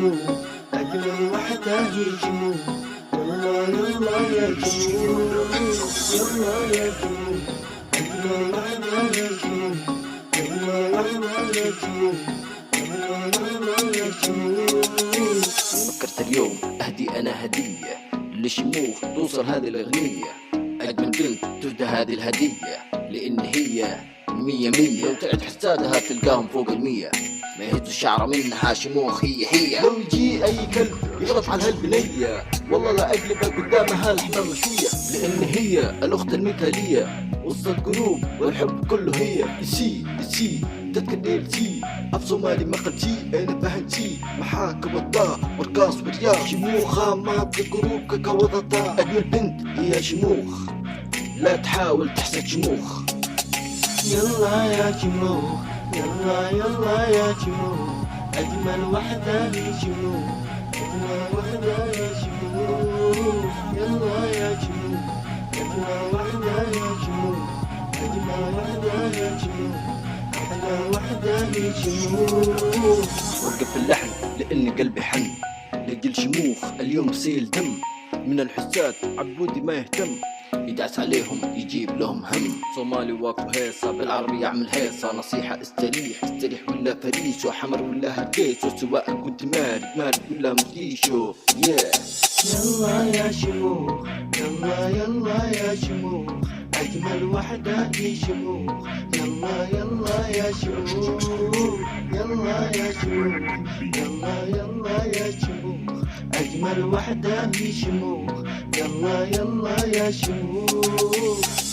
شموخ أجمل وحدة هي شموخ يلا يلا يا شموخ يلا يا شموخ أجمل وحدة هي شموخ يلا يلا يا شموخ يلا يلا يا شموخ. فكرت اليوم أهدي أنا هدية لشموخ توصل هذه الأغنية، أجمل بنت تهدى هذه الهدية لأن هي مية مية، لو تعد حسادها تلقاهم فوق المية، ما يهز الشعر منها شموخ هي. لو يجي أي كلب يغلط على هالبنية والله لا أقلبها قدامها الحمام شوية، لأن هي الأخت المثالية وسط القلوب والحب كله هي. الشي تتكلم شي أب صومالي ما قلتي أنا فهمتي محاك والطاء والقاص والياء، شموخة ما بقروبك كوضطاء، أجمل بنت هي شموخ لا تحاول تحسد شموخ. يلا يا شموخ يلا يلا يا شموخ أجمل وحدة هي شموخ أجمل وحدة يا شموخ يلا يا شموخ أجمل وحدة يا شموخ أجمل وحدة يا شموخ أجمل وحدة هي شموخ. وقف اللحن لأن قلبي حن لقل شموخ اليوم سيل دم من الحساد عبودي ما يهتم، يدعس عليهم يجيب لهم هم. صومالي واقف هيصة بالعربي يعمل هيصة، نصيحة استريح ولا فريش وحمر ولا هالكيس، وسواء كنت مالك ولا مفليشو يلا يا شموخ يلا يلا يا شموخ أجمل وحدة هي شموخ يلا يلا يا شموخ يلا يا شموخ يلا يلا يا شموخ أجمل وحدة هي شموخ يلا يلا يا شموخ.